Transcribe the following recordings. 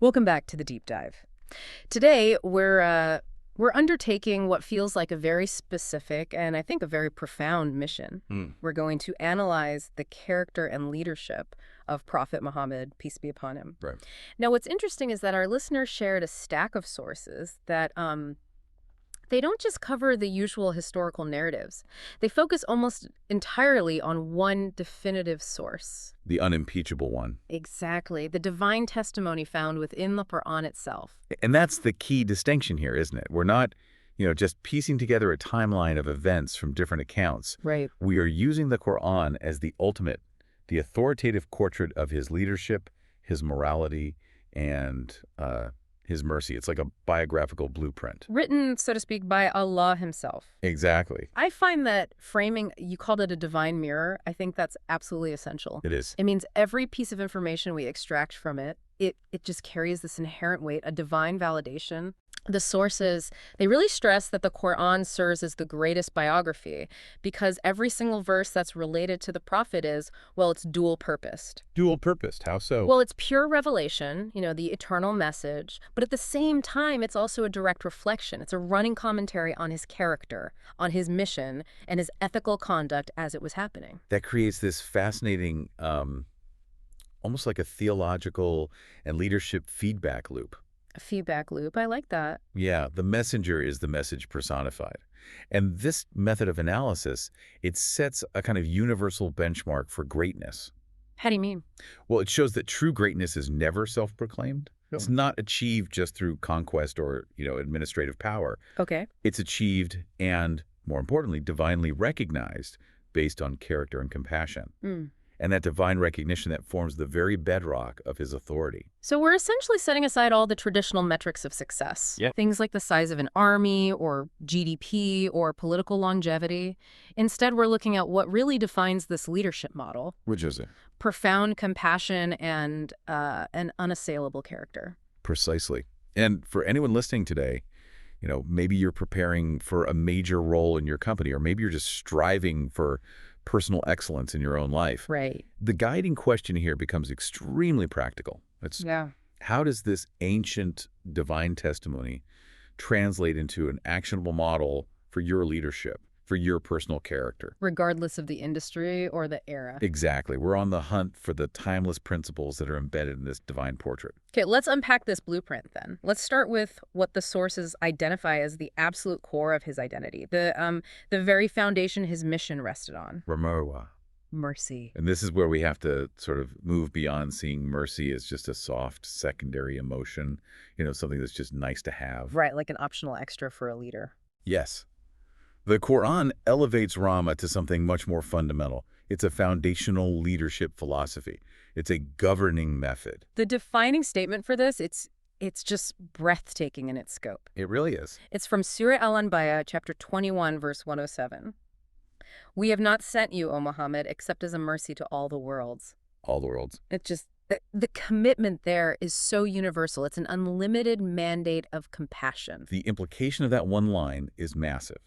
Welcome back to the deep dive. Today, we're undertaking what feels like a very specific and I think a very profound mission. We're going to analyze the character and leadership of Prophet Muhammad, peace be upon him. Right. Now, what's interesting is that our listeners shared a stack of sources that they don't just cover the usual historical narratives. They focus almost entirely on one definitive source. The unimpeachable one. Exactly. The divine testimony found within the Qur'an itself. And that's the key distinction here, isn't it? We're not, just piecing together a timeline of events from different accounts. Right. We are using the Qur'an as the ultimate, the authoritative portrait of his leadership, his morality, and his mercy. It's like a biographical blueprint. Written, so to speak, by Allah himself. Exactly. I find that framing, you called it a divine mirror, I think that's absolutely essential. It is. It means every piece of information we extract from it, it just carries this inherent weight, a divine validation. The sources, they really stress that the Qur'an serves as the greatest biography because every single verse that's related to the prophet is, well, it's dual-purposed. Dual-purposed? How so? Well, it's pure revelation, the eternal message, but at the same time, it's also a direct reflection. It's a running commentary on his character, on his mission, and his ethical conduct as it was happening. That creates this fascinating, almost like a theological and leadership feedback loop. A feedback loop. I like that. Yeah, the messenger is the message personified. And this method of analysis, it sets a kind of universal benchmark for greatness. How do you mean? Well, it shows that true greatness is never self-proclaimed. No. It's not achieved just through conquest or, administrative power. Okay. It's achieved and, more importantly, divinely recognized based on character and compassion. And that divine recognition that forms the very bedrock of his authority. So we're essentially setting aside all the traditional metrics of success. Yeah. Things like the size of an army or GDP or political longevity. Instead, we're looking at what really defines this leadership model. Which is it? Profound compassion and an unassailable character. Precisely. And for anyone listening today, maybe you're preparing for a major role in your company, or maybe you're just striving for personal excellence in your own life. Right. The guiding question here becomes extremely practical. How does this ancient divine testimony translate into an actionable model for your leadership, for your personal character? Regardless of the industry or the era. Exactly. We're on the hunt for the timeless principles that are embedded in this divine portrait. Okay, let's unpack this blueprint then. Let's start with what the sources identify as the absolute core of his identity, the very foundation his mission rested on. Rahmah. Mercy. And this is where we have to sort of move beyond seeing mercy as just a soft secondary emotion, something that's just nice to have. Right, like an optional extra for a leader. Yes. The Qur'an elevates Rahmah to something much more fundamental. It's a foundational leadership philosophy. It's a governing method. The defining statement for this, it's just breathtaking in its scope. It really is. It's from Surah Al-Anbiya, chapter 21, verse 107. We have not sent you, O Muhammad, except as a mercy to all the worlds. All the worlds. It just, the commitment there is so universal. It's an unlimited mandate of compassion. The implication of that one line is massive.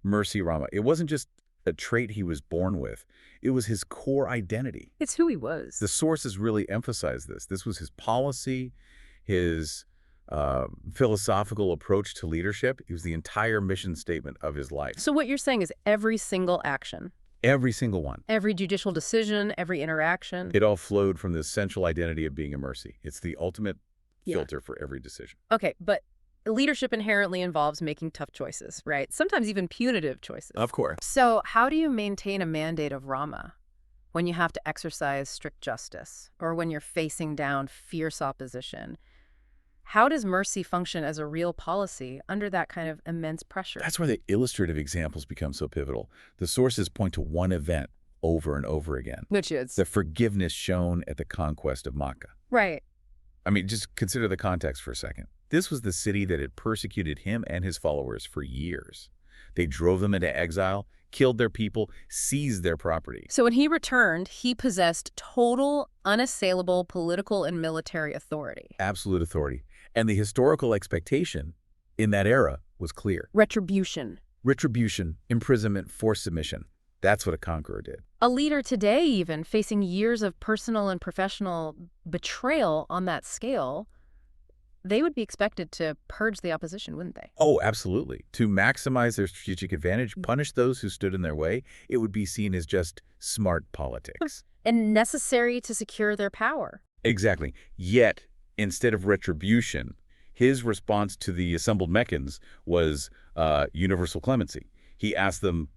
Mercy, Rahmah. It wasn't just a trait he was born with. It was his core identity. It's who he was. The sources really emphasize this. This was his policy, his philosophical approach to leadership. It was the entire mission statement of his life. So what you're saying is every single action. Every single one. Every judicial decision, every interaction. It all flowed from this central identity of being a mercy. It's the ultimate filter for every decision. Okay, but leadership inherently involves making tough choices, right? Sometimes even punitive choices. Of course. So how do you maintain a mandate of Rahmah when you have to exercise strict justice or when you're facing down fierce opposition? How does mercy function as a real policy under that kind of immense pressure? That's where the illustrative examples become so pivotal. The sources point to one event over and over again. Which is? The forgiveness shown at the conquest of Makkah. Right. I mean, just consider the context for a second. This was the city that had persecuted him and his followers for years. They drove them into exile, killed their people, seized their property. So when he returned, he possessed total, unassailable political and military authority. Absolute authority. And the historical expectation in that era was clear. Retribution. Retribution, imprisonment, forced submission. That's what a conqueror did. A leader today even facing years of personal and professional betrayal on that scale they would be expected to purge the opposition, wouldn't they? Oh, absolutely. To maximize their strategic advantage, punish those who stood in their way, it would be seen as just smart politics. And necessary to secure their power. Exactly. Yet, instead of retribution, his response to the assembled Meccans was universal clemency. He asked them,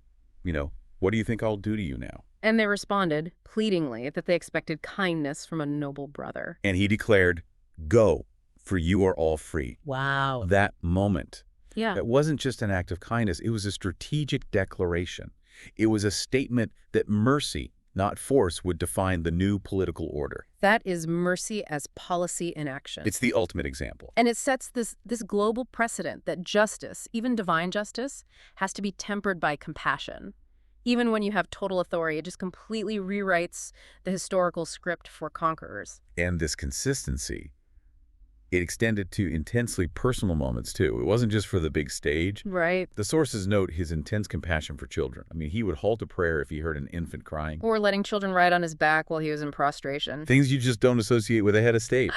what do you think I'll do to you now? And they responded, pleadingly, that they expected kindness from a noble brother. And he declared, go, for you are all free. Wow. That moment, Yeah. it wasn't just an act of kindness. It was a strategic declaration. It was a statement that mercy, not force, would define the new political order. That is mercy as policy in action. It's the ultimate example. And it sets this global precedent that justice, even divine justice, has to be tempered by compassion. Even when you have total authority, it just completely rewrites the historical script for conquerors. And this consistency, it extended to intensely personal moments, too. It wasn't just for the big stage. Right. The sources note his intense compassion for children. I mean, he would halt a prayer if he heard an infant crying. Or letting children ride on his back while he was in prostration. Things you just don't associate with a head of state.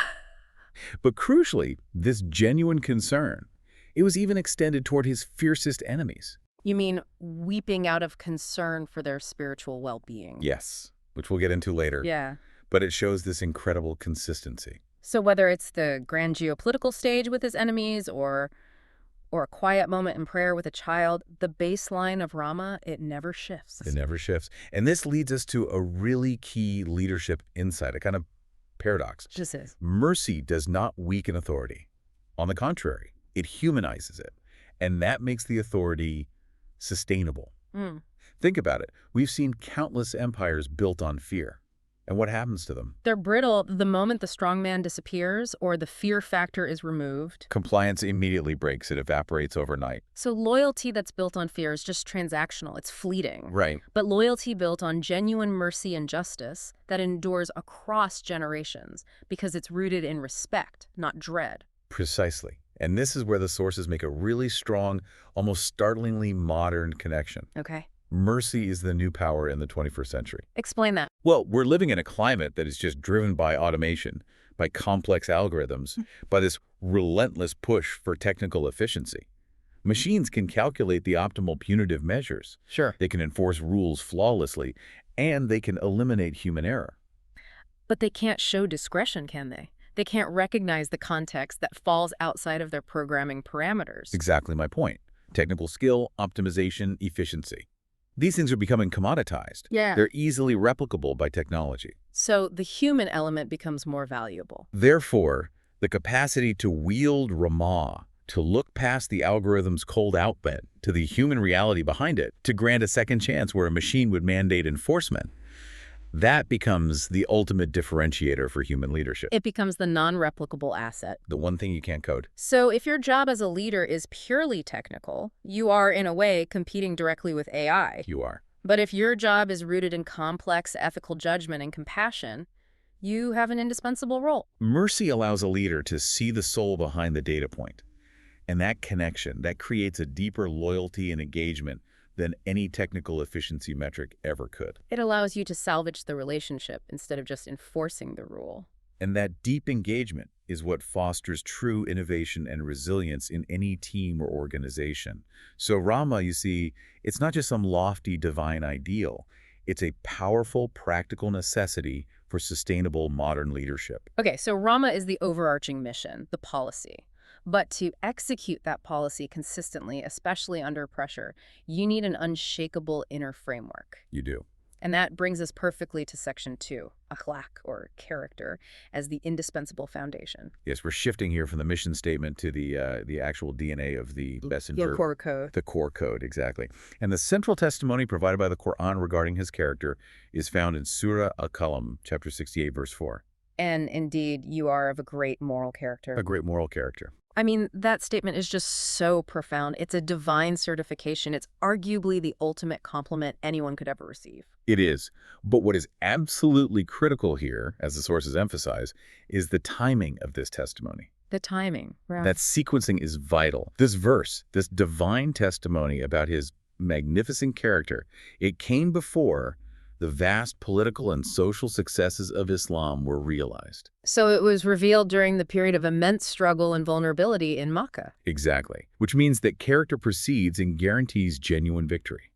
But crucially, this genuine concern, it was even extended toward his fiercest enemies. You mean weeping out of concern for their spiritual well-being? Yes, which we'll get into later. Yeah. But it shows this incredible consistency. So whether it's the grand geopolitical stage with his enemies or a quiet moment in prayer with a child, the baseline of Rahmah, it never shifts. It never shifts. And this leads us to a really key leadership insight, a kind of paradox. Just is. Mercy does not weaken authority. On the contrary, it humanizes it. And that makes the authority sustainable. Think about it. We've seen countless empires built on fear. And what happens to them? They're brittle the moment the strong man disappears or the fear factor is removed. Compliance immediately breaks. It evaporates overnight. So loyalty that's built on fear is just transactional. It's fleeting. Right. But loyalty built on genuine mercy and justice that endures across generations because it's rooted in respect, not dread. Precisely. And this is where the sources make a really strong, almost startlingly modern connection. Okay. Mercy is the new power in the 21st century. Explain that. Well, we're living in a climate that is just driven by automation, by complex algorithms, by this relentless push for technical efficiency. Machines can calculate the optimal punitive measures. Sure. They can enforce rules flawlessly, and they can eliminate human error. But they can't show discretion, can they? They can't recognize the context that falls outside of their programming parameters. Exactly my point. Technical skill, optimization, efficiency. These things are becoming commoditized. Yeah. They're easily replicable by technology. So the human element becomes more valuable. Therefore, the capacity to wield Rahmah, to look past the algorithm's cold output to the human reality behind it, to grant a second chance where a machine would mandate enforcement, that becomes the ultimate differentiator for human leadership. It becomes the non-replicable asset. The one thing you can't code. So if your job as a leader is purely technical, you are, in a way, competing directly with AI. You are. But if your job is rooted in complex ethical judgment and compassion, you have an indispensable role. Mercy allows a leader to see the soul behind the data point. And that connection, that creates a deeper loyalty and engagement than any technical efficiency metric ever could. It allows you to salvage the relationship instead of just enforcing the rule. And that deep engagement is what fosters true innovation and resilience in any team or organization. So Rahmah, you see, it's not just some lofty divine ideal. It's a powerful, practical necessity for sustainable modern leadership. Okay, so Rahmah is the overarching mission, the policy. But to execute that policy consistently, especially under pressure, you need an unshakable inner framework. You do. And that brings us perfectly to Section 2, Akhlaq, or character, as the indispensable foundation. Yes, we're shifting here from the mission statement to the actual DNA of the messenger. The core code. The core code, exactly. And the central testimony provided by the Qur'an regarding his character is found in Surah Al-Qalam, chapter 68, verse 4. And indeed, you are of a great moral character. A great moral character. I mean, that statement is just so profound. It's a divine certification. It's arguably the ultimate compliment anyone could ever receive. It is. But what is absolutely critical here, as the sources emphasize, is the timing of this testimony. The timing. Right. That sequencing is vital. This verse, this divine testimony about his magnificent character, it came before the vast political and social successes of Islam were realized. So it was revealed during the period of immense struggle and vulnerability in Makkah. Exactly. Which means that character precedes and guarantees genuine victory.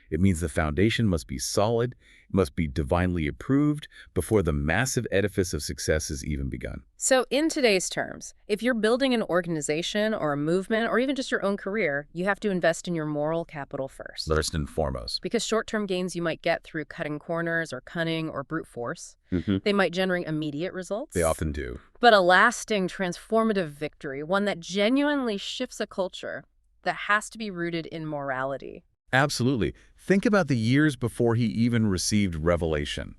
It means the foundation must be solid, must be divinely approved before the massive edifice of success has even begun. So in today's terms, if you're building an organization or a movement or even just your own career, you have to invest in your moral capital first. First and foremost. Because short-term gains you might get through cutting corners or cunning or brute force, they might generate immediate results. They often do. But a lasting, transformative victory, one that genuinely shifts a culture, that has to be rooted in morality. Absolutely. Think about the years before he even received revelation.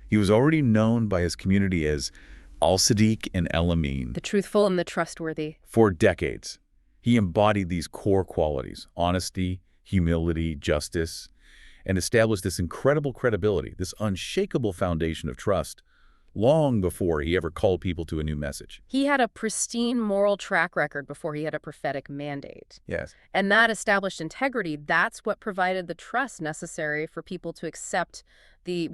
He was already known by his community as Al-Sadiq and El-Amin. The truthful and the trustworthy. For decades, he embodied these core qualities: honesty, humility, justice, and established this incredible credibility, this unshakable foundation of trust, long before he ever called people to a new message. He had a pristine moral track record before he had a prophetic mandate. Yes. And that established integrity, that's what provided the trust necessary for people to accept the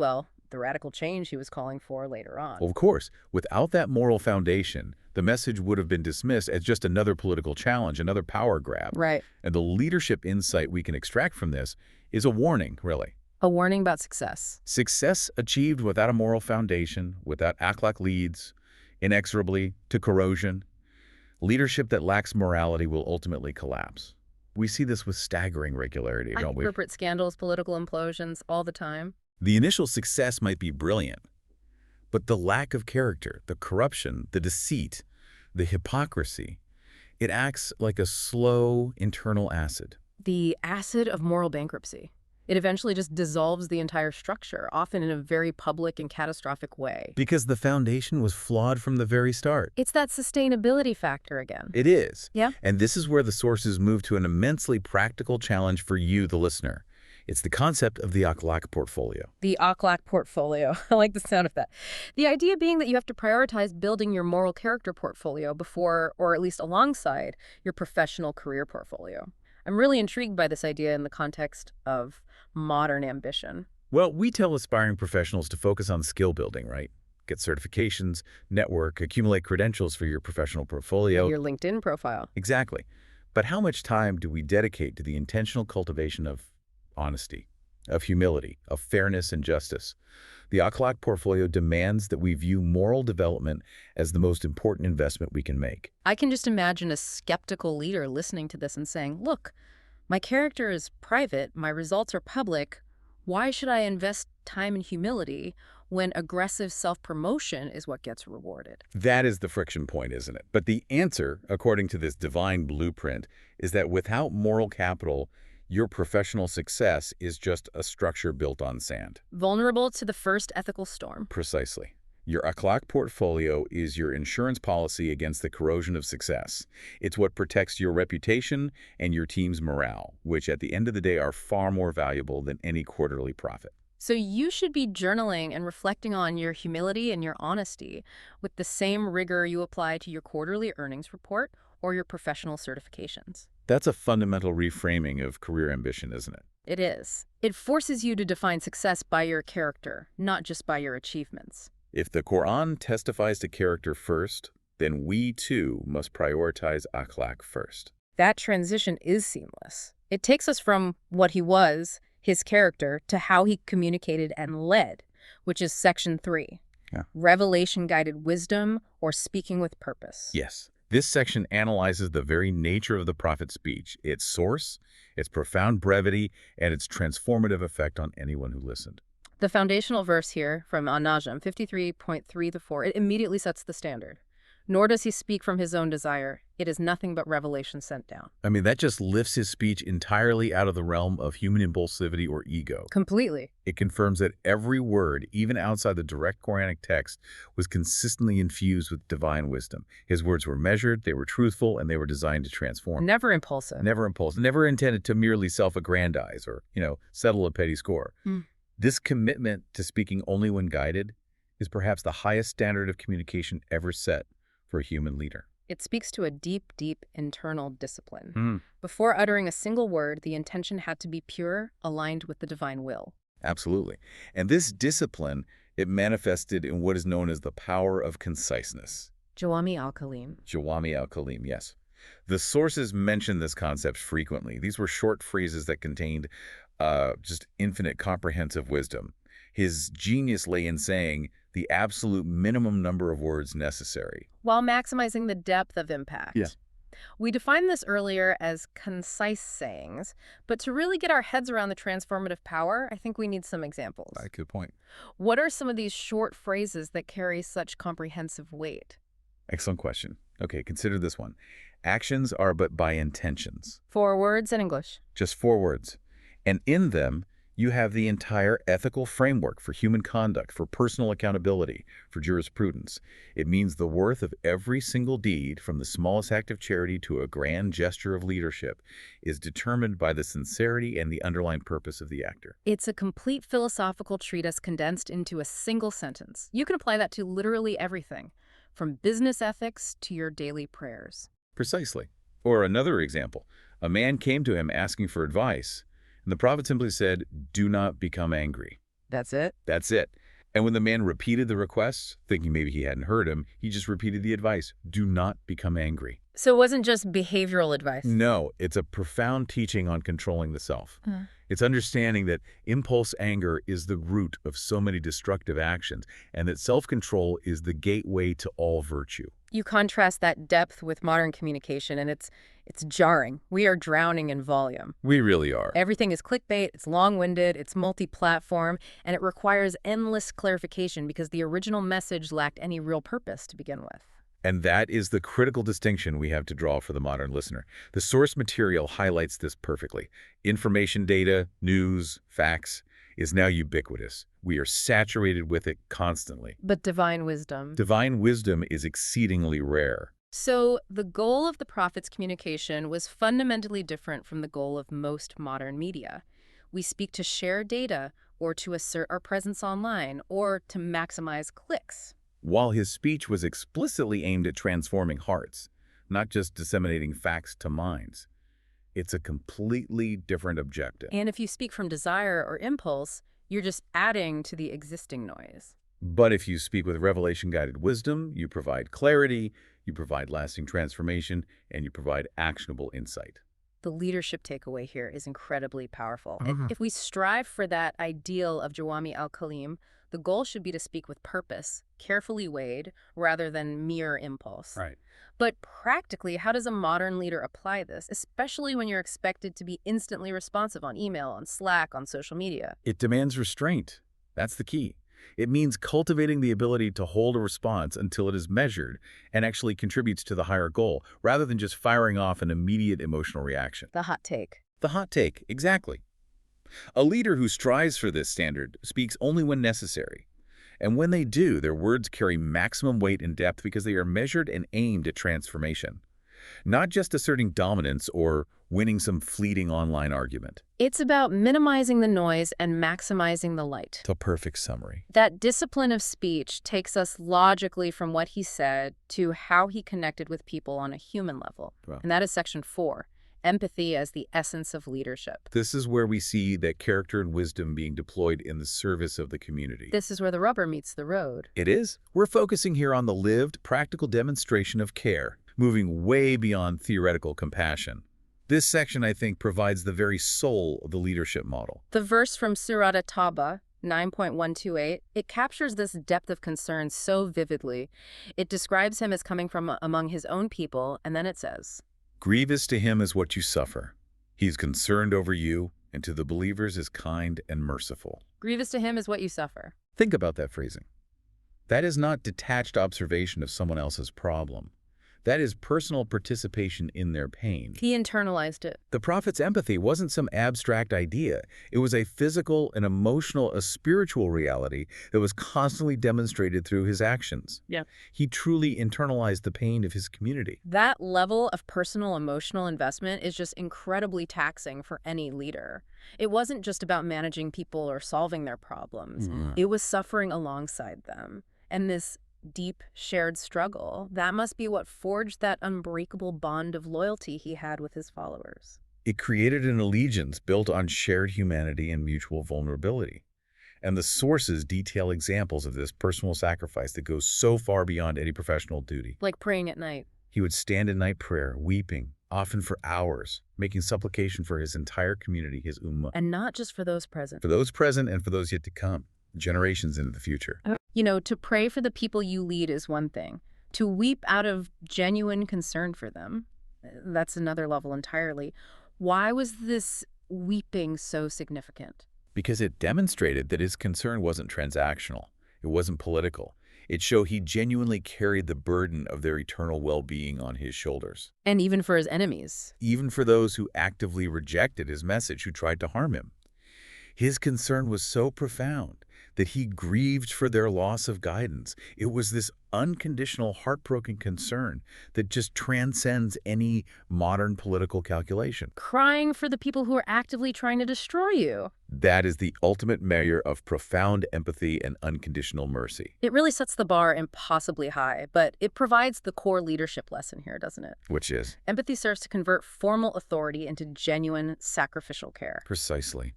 radical change he was calling for later on. Well, of course, without that moral foundation, the message would have been dismissed as just another political challenge, another power grab. Right. And the leadership insight we can extract from this is a warning, really. A warning about success. Success achieved without a moral foundation, without Akhlaq leads inexorably to corrosion. Leadership that lacks morality will ultimately collapse. We see this with staggering regularity, don't we? Corporate scandals, political implosions, all the time. The initial success might be brilliant, but the lack of character, the corruption, the deceit, the hypocrisy, it acts like a slow internal acid. The acid of moral bankruptcy. It eventually just dissolves the entire structure, often in a very public and catastrophic way. Because the foundation was flawed from the very start. It's that sustainability factor again. It is. Yeah. And this is where the sources move to an immensely practical challenge for you, the listener. It's the concept of the Akhlaq portfolio. The Akhlaq portfolio. I like the sound of that. The idea being that you have to prioritize building your moral character portfolio before, or at least alongside, your professional career portfolio. I'm really intrigued by this idea in the context of modern ambition. Well, we tell aspiring professionals to focus on skill building, right? Get certifications, network, accumulate credentials for your professional portfolio. Your LinkedIn profile. Exactly. But how much time do we dedicate to the intentional cultivation of honesty, of humility, of fairness and justice? The Akhlaq portfolio demands that we view moral development as the most important investment we can make. I can just imagine a skeptical leader listening to this and saying, look, my character is private, my results are public. Why should I invest time in humility when aggressive self-promotion is what gets rewarded? That is the friction point, isn't it? But the answer, according to this divine blueprint, is that without moral capital, your professional success is just a structure built on sand. Vulnerable to the first ethical storm. Precisely. Your Akhlaq portfolio is your insurance policy against the corrosion of success. It's what protects your reputation and your team's morale, which at the end of the day are far more valuable than any quarterly profit. So you should be journaling and reflecting on your humility and your honesty with the same rigor you apply to your quarterly earnings report or your professional certifications. That's a fundamental reframing of career ambition, isn't it? It is. It forces you to define success by your character, not just by your achievements. If the Qur'an testifies to character first, then we too must prioritize Akhlaq first. That transition is seamless. It takes us from what he was, his character, to how he communicated and led, which is section 3. Yeah. Revelation-guided wisdom or speaking with purpose. Yes. This section analyzes the very nature of the prophet's speech, its source, its profound brevity, and its transformative effect on anyone who listened. The foundational verse here from An-Najm 53.3-4, it immediately sets the standard. Nor does he speak from his own desire. It is nothing but revelation sent down. I mean, that just lifts his speech entirely out of the realm of human impulsivity or ego. Completely. It confirms that every word, even outside the direct Quranic text, was consistently infused with divine wisdom. His words were measured, they were truthful, and they were designed to transform. Never impulsive. Never impulsive. Never intended to merely self-aggrandize or, settle a petty score. This commitment to speaking only when guided is perhaps the highest standard of communication ever set for a human leader. It speaks to a deep, deep internal discipline. Before uttering a single word, the intention had to be pure, aligned with the divine will. Absolutely. And this discipline, it manifested in what is known as the power of conciseness. Jawami al-Kalim. Jawami al-Kalim, yes. The sources mention this concept frequently. These were short phrases that contained just infinite comprehensive wisdom. His genius lay in saying the absolute minimum number of words necessary. While maximizing the depth of impact. Yeah. We defined this earlier as concise sayings, but to really get our heads around the transformative power, I think we need some examples. Right, good point. What are some of these short phrases that carry such comprehensive weight? Excellent question. Okay, consider this one. Actions are but by intentions. 4 words in English. Just 4 words. And in them, you have the entire ethical framework for human conduct, for personal accountability, for jurisprudence. It means the worth of every single deed, from the smallest act of charity to a grand gesture of leadership, is determined by the sincerity and the underlying purpose of the actor. It's a complete philosophical treatise condensed into a single sentence. You can apply that to literally everything, from business ethics to your daily prayers. Precisely. Or another example, a man came to him asking for advice, and the prophet simply said, "Do not become angry." That's it? That's it. And when the man repeated the request, thinking maybe he hadn't heard him, he just repeated the advice, "Do not become angry." So it wasn't just behavioral advice? No, it's a profound teaching on controlling the self. It's understanding that impulse anger is the root of so many destructive actions, and that self-control is the gateway to all virtue. You contrast that depth with modern communication, and it's jarring. We are drowning in volume. We really are. Everything is clickbait, it's long-winded, it's multi-platform, and it requires endless clarification because the original message lacked any real purpose to begin with. And that is the critical distinction we have to draw for the modern listener. The source material highlights this perfectly. Information data, news, facts is now ubiquitous. We are saturated with it constantly. But divine wisdom? Divine wisdom is exceedingly rare. So the goal of the prophet's communication was fundamentally different from the goal of most modern media. We speak to share data, or to assert our presence online, or to maximize clicks. While his speech was explicitly aimed at transforming hearts, not just disseminating facts to minds, it's a completely different objective. And if you speak from desire or impulse, you're just adding to the existing noise. But if you speak with revelation-guided wisdom, you provide clarity, you provide lasting transformation, and you provide actionable insight. The leadership takeaway here is incredibly powerful. If we strive for that ideal of Jawami al-Kalim, the goal should be to speak with purpose, carefully weighed, rather than mere impulse. Right. But practically, how does a modern leader apply this, especially when you're expected to be instantly responsive on email, on Slack, on social media? It demands restraint. That's the key. It means cultivating the ability to hold a response until it is measured and actually contributes to the higher goal, rather than just firing off an immediate emotional reaction. The hot take. The hot take, exactly. A leader who strives for this standard speaks only when necessary. And when they do, their words carry maximum weight and depth because they are measured and aimed at transformation, not just asserting dominance or winning some fleeting online argument. It's about minimizing the noise and maximizing the light. The perfect summary. That discipline of speech takes us logically from what he said to how he connected with people on a human level. Wow. And that is section 4. Empathy as the essence of leadership. This is where we see that character and wisdom being deployed in the service of the community. This is where the rubber meets the road. It is. We're focusing here on the lived, practical demonstration of care, moving way beyond theoretical compassion. This section, I think, provides the very soul of the leadership model. The verse from Surah At-Tawbah, 9.128, it captures this depth of concern so vividly. It describes him as coming from among his own people, and then it says, "Grievous to him is what you suffer. He is concerned over you, and to the believers is kind and merciful." Grievous to him is what you suffer. Think about that phrasing. That is not detached observation of someone else's problem. That is personal participation in their pain. He internalized it. The prophet's empathy wasn't some abstract idea. It was a physical, an emotional, a spiritual reality that was constantly demonstrated through his actions. Yeah. He truly internalized the pain of his community. That level of personal emotional investment is just incredibly taxing for any leader. It wasn't just about managing people or solving their problems. It was suffering alongside them. And this deep shared struggle, that must be what forged that unbreakable bond of loyalty he had with his followers. It created an allegiance built on shared humanity and mutual vulnerability. And the sources detail examples of this personal sacrifice that goes so far beyond any professional duty. Like praying at night. He would stand in night prayer, weeping, often for hours, making supplication for his entire community, his ummah. And not just for those present. For those present and for those yet to come, generations into the future. You know, to pray for the people you lead is one thing. To weep out of genuine concern for them, that's another level entirely. Why was this weeping so significant? Because it demonstrated that his concern wasn't transactional. It wasn't political. It showed he genuinely carried the burden of their eternal well-being on his shoulders. And even for his enemies. Even for those who actively rejected his message, who tried to harm him. His concern was so profound that he grieved for their loss of guidance. It was this unconditional, heartbroken concern that just transcends any modern political calculation. Crying for the people who are actively trying to destroy you. That is the ultimate measure of profound empathy and unconditional mercy. It really sets the bar impossibly high, but it provides the core leadership lesson here, doesn't it? Which is? Empathy serves to convert formal authority into genuine sacrificial care. Precisely.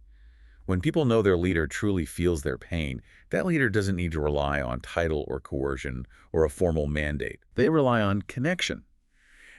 When people know their leader truly feels their pain, that leader doesn't need to rely on title or coercion or a formal mandate. They rely on connection.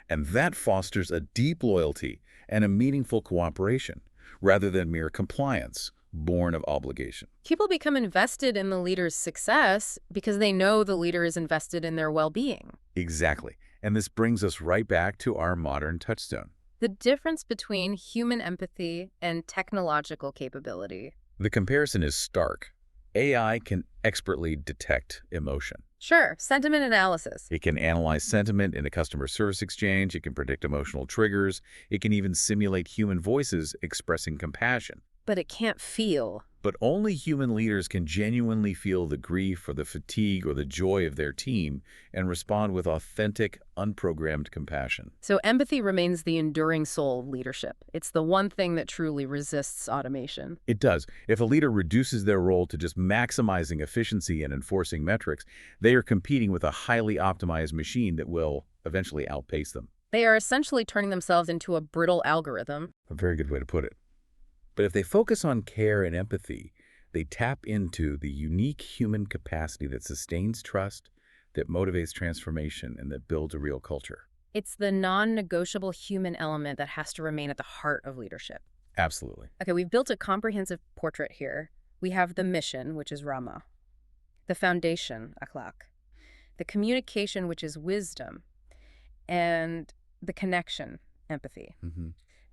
And that fosters a deep loyalty and a meaningful cooperation, rather than mere compliance, born of obligation. People become invested in the leader's success because they know the leader is invested in their well-being. Exactly. And this brings us right back to our modern touchstone. The difference between human empathy and technological capability. The comparison is stark. AI can expertly detect emotion. Sure, sentiment analysis. It can analyze sentiment in a customer service exchange. It can predict emotional triggers. It can even simulate human voices expressing compassion. But it can't feel. But only human leaders can genuinely feel the grief or the fatigue or the joy of their team and respond with authentic, unprogrammed compassion. So empathy remains the enduring soul of leadership. It's the one thing that truly resists automation. It does. If a leader reduces their role to just maximizing efficiency and enforcing metrics, they are competing with a highly optimized machine that will eventually outpace them. They are essentially turning themselves into a brittle algorithm. A very good way to put it. But if they focus on care and empathy, they tap into the unique human capacity that sustains trust, that motivates transformation, and that builds a real culture. It's the non-negotiable human element that has to remain at the heart of leadership. Absolutely. Okay, we've built a comprehensive portrait here. We have the mission, which is Rahmah, the foundation, Akhlaq, the communication, which is wisdom, and the connection, empathy.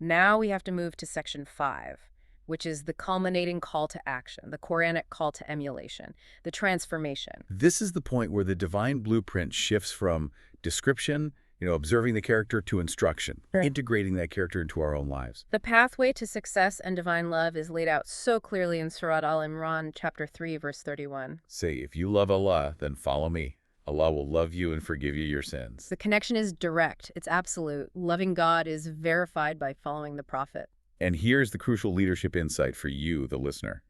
Now we have to move to section 5, which is the culminating call to action, the Qur'anic call to emulation, the transformation. This is the point where the divine blueprint shifts from description, observing the character, to instruction, integrating that character into our own lives. The pathway to success and divine love is laid out so clearly in Surah Al-Imran, chapter 3, verse 31. Say, if you love Allah, then follow me. Allah will love you and forgive you your sins. The connection is direct. It's absolute. Loving God is verified by following the prophet. And here's the crucial leadership insight for you, the listener.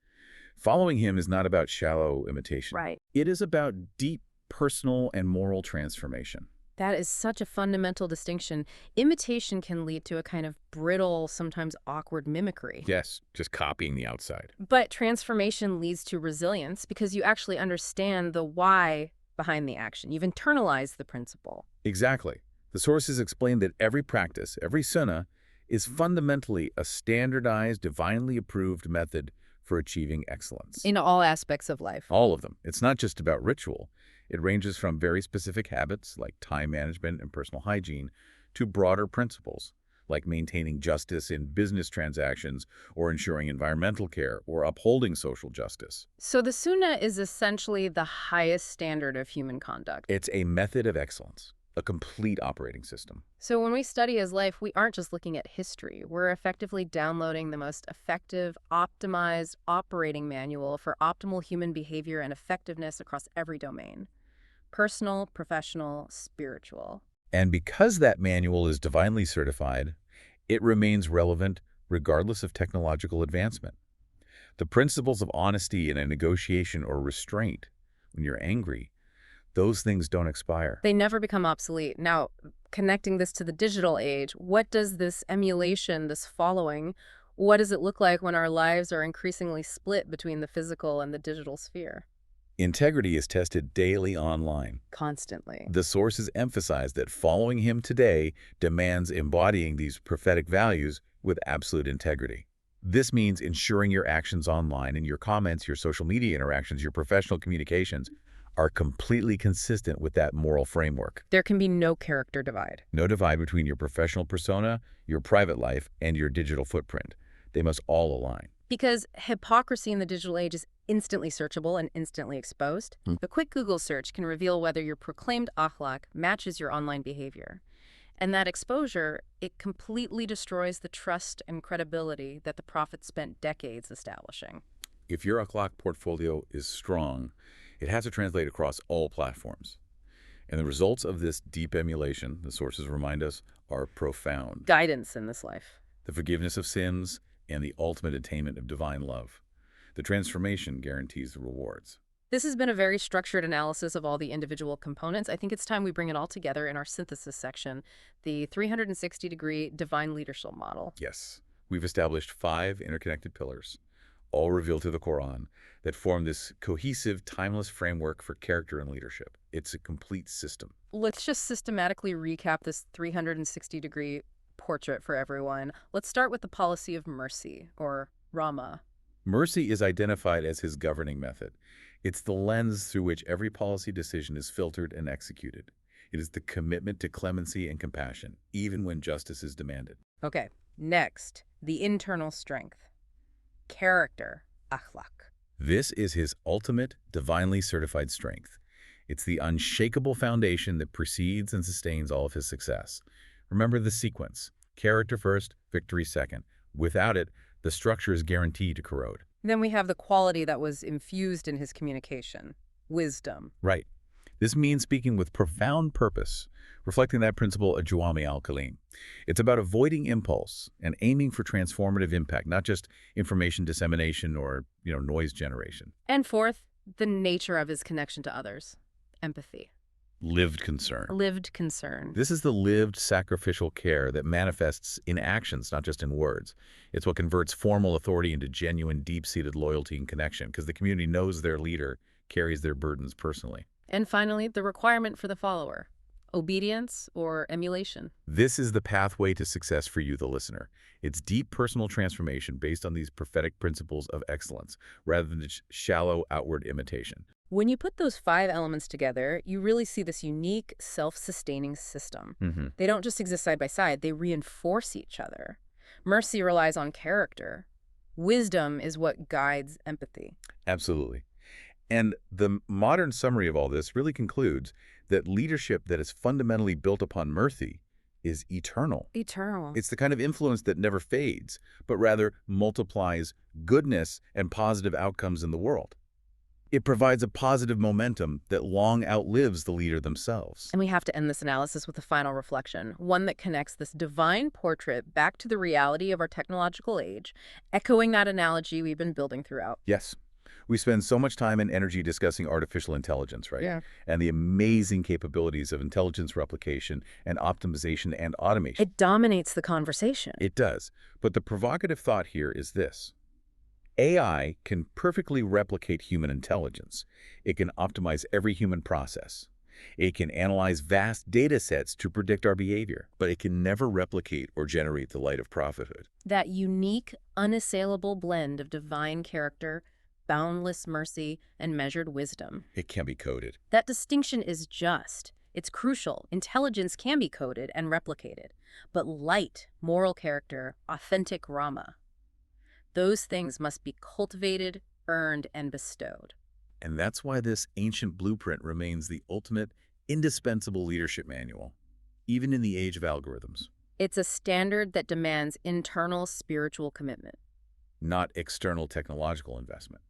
Following him is not about shallow imitation. Right. It is about deep personal and moral transformation. That is such a fundamental distinction. Imitation can lead to a kind of brittle, sometimes awkward mimicry. Yes, just copying the outside. But transformation leads to resilience because you actually understand the why behind the action. You've internalized the principle. Exactly. The sources explain that every practice, every sunnah, is fundamentally a standardized, divinely approved method for achieving excellence. In all aspects of life. All of them. It's not just about ritual. It ranges from very specific habits like time management and personal hygiene to broader principles like maintaining justice in business transactions or ensuring environmental care or upholding social justice. So the Sunnah is essentially the highest standard of human conduct. It's a method of excellence, a complete operating system. So when we study his life, we aren't just looking at history. We're effectively downloading the most effective, optimized operating manual for optimal human behavior and effectiveness across every domain. Personal, professional, spiritual. And because that manual is divinely certified, it remains relevant regardless of technological advancement. The principles of honesty in a negotiation or restraint, when you're angry, those things don't expire. They never become obsolete. Now, connecting this to the digital age, what does this emulation, this following, What does it look like when our lives are increasingly split between the physical and the digital sphere? Integrity is tested daily online. Constantly. The sources emphasize that following him today demands embodying these prophetic values with absolute integrity. This means ensuring your actions online and your comments, your social media interactions, your professional communications are completely consistent with that moral framework. There can be no character divide. No divide between your professional persona, your private life, and your digital footprint. They must all align. Because hypocrisy in the digital age is instantly searchable and instantly exposed. A quick Google search can reveal whether your proclaimed akhlaq matches your online behavior. And that exposure, it completely destroys the trust and credibility that the Prophet spent decades establishing. If your Akhlaq portfolio is strong, it has to translate across all platforms. And the results of this deep emulation, the sources remind us, are profound. Guidance in this life. The forgiveness of sins and the ultimate attainment of divine love. The transformation guarantees the rewards. This has been a very structured analysis of all the individual components. I think it's time we bring it all together in our synthesis section, the 360-degree divine leadership model. Yes, we've established 5 interconnected pillars, all revealed through the Qur'an, that form this cohesive, timeless framework for character and leadership. It's a complete system. Let's just systematically recap this 360-degree portrait for everyone. Let's start with the policy of mercy, or Rahmah. Mercy is identified as his governing method. It's the lens through which every policy decision is filtered and executed. It is the commitment to clemency and compassion, even when justice is demanded. Okay, next, the internal strength. Character, Akhlaq. This is his ultimate, divinely certified strength. It's the unshakable foundation that precedes and sustains all of his success. Remember the sequence. Character first, victory second. Without it, the structure is guaranteed to corrode. Then we have the quality that was infused in his communication, wisdom. Right. This means speaking with profound purpose, reflecting that principle of Jawami al-Kalim. It's about avoiding impulse and aiming for transformative impact, not just information dissemination or, noise generation. And fourth, the nature of his connection to others, empathy. Lived concern. Lived concern. This is the lived sacrificial care that manifests in actions, not just in words. It's what converts formal authority into genuine, deep-seated loyalty and connection, because the community knows their leader carries their burdens personally. And finally, the requirement for the follower, obedience or emulation. This is the pathway to success for you, the listener. It's deep personal transformation based on these prophetic principles of excellence, rather than just shallow outward imitation. When you put those 5 elements together, you really see this unique, self-sustaining system. They don't just exist side by side, they reinforce each other. Mercy relies on character. Wisdom is what guides empathy. Absolutely. And the modern summary of all this really concludes that leadership that is fundamentally built upon mercy is eternal. Eternal. It's the kind of influence that never fades, but rather multiplies goodness and positive outcomes in the world. It provides a positive momentum that long outlives the leader themselves. And we have to end this analysis with a final reflection, one that connects this divine portrait back to the reality of our technological age, echoing that analogy we've been building throughout. Yes. We spend so much time and energy discussing artificial intelligence, right? Yeah. And the amazing capabilities of intelligence replication and optimization and automation. It dominates the conversation. It does. But the provocative thought here is this. AI can perfectly replicate human intelligence. It can optimize every human process. It can analyze vast data sets to predict our behavior, but it can never replicate or generate the light of prophethood. That unique, unassailable blend of divine character, boundless mercy, and measured wisdom. It can be coded. That distinction is just. It's crucial. Intelligence can be coded and replicated. But light, moral character, authentic Rahmah, those things must be cultivated, earned, and bestowed. And that's why this ancient blueprint remains the ultimate, indispensable leadership manual, even in the age of algorithms. It's a standard that demands internal spiritual commitment, not external technological investment.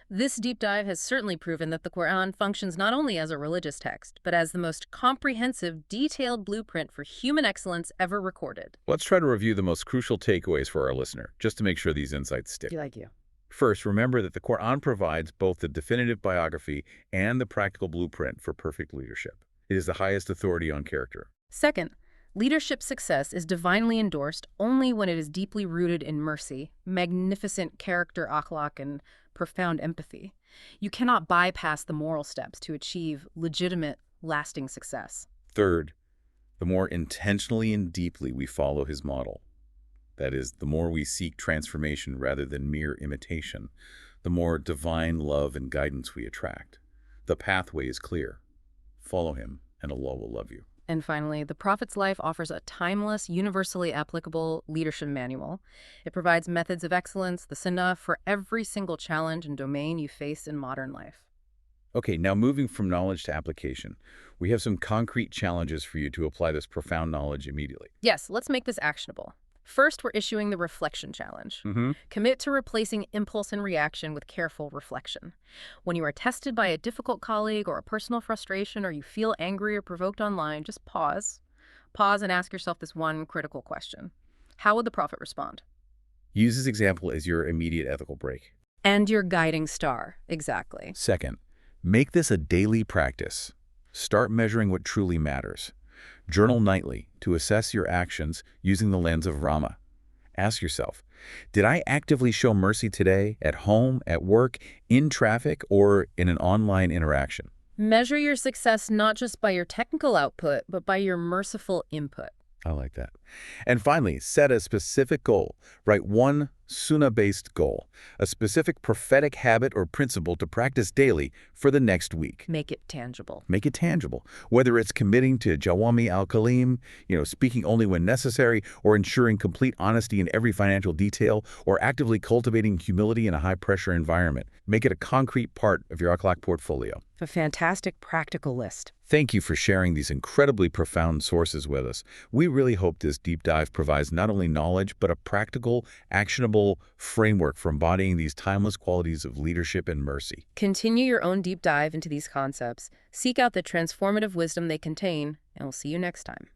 This deep dive has certainly proven that the Qur'an functions not only as a religious text, but as the most comprehensive, detailed blueprint for human excellence ever recorded. Let's try to review the most crucial takeaways for our listener, just to make sure these insights stick. Like you. First, remember that the Qur'an provides both the definitive biography and the practical blueprint for perfect leadership. It is the highest authority on character. Second, Leadership success is divinely endorsed only when it is deeply rooted in mercy, magnificent character akhlaq, and profound empathy. You cannot bypass the moral steps to achieve legitimate, lasting success. Third, the more intentionally and deeply we follow his model, that is, the more we seek transformation rather than mere imitation, the more divine love and guidance we attract. The pathway is clear. Follow him, and Allah will love you. And finally, the Prophet's life offers a timeless, universally applicable leadership manual. It provides methods of excellence, the sunnah, for every single challenge and domain you face in modern life. Okay, now moving from knowledge to application, we have some concrete challenges for you to apply this profound knowledge immediately. Yes, let's make this actionable. First, we're issuing the reflection challenge. Commit to replacing impulse and reaction with careful reflection. When you are tested by a difficult colleague or a personal frustration, or you feel angry or provoked online, just pause. Pause and ask yourself this one critical question. How would the Prophet respond? Use this example as your immediate ethical break. And your guiding star, exactly. Second, make this a daily practice. Start measuring what truly matters. Journal nightly to assess your actions using the lens of Rahmah. Ask yourself, did I actively show mercy today, at home, at work, in traffic, or in an online interaction? Measure your success not just by your technical output, but by your merciful input. I like that. And finally, set a specific goal. Write one sunnah-based goal, a specific prophetic habit or principle to practice daily for the next week. Make it tangible. Make it tangible. Whether it's committing to Jawami al-Kalim, speaking only when necessary, or ensuring complete honesty in every financial detail, or actively cultivating humility in a high-pressure environment. Make it a concrete part of your Akhlaq portfolio. A fantastic practical list. Thank you for sharing these incredibly profound sources with us. We really hope this deep dive provides not only knowledge, but a practical, actionable framework for embodying these timeless qualities of leadership and mercy. Continue your own deep dive into these concepts. Seek out the transformative wisdom they contain, and we'll see you next time.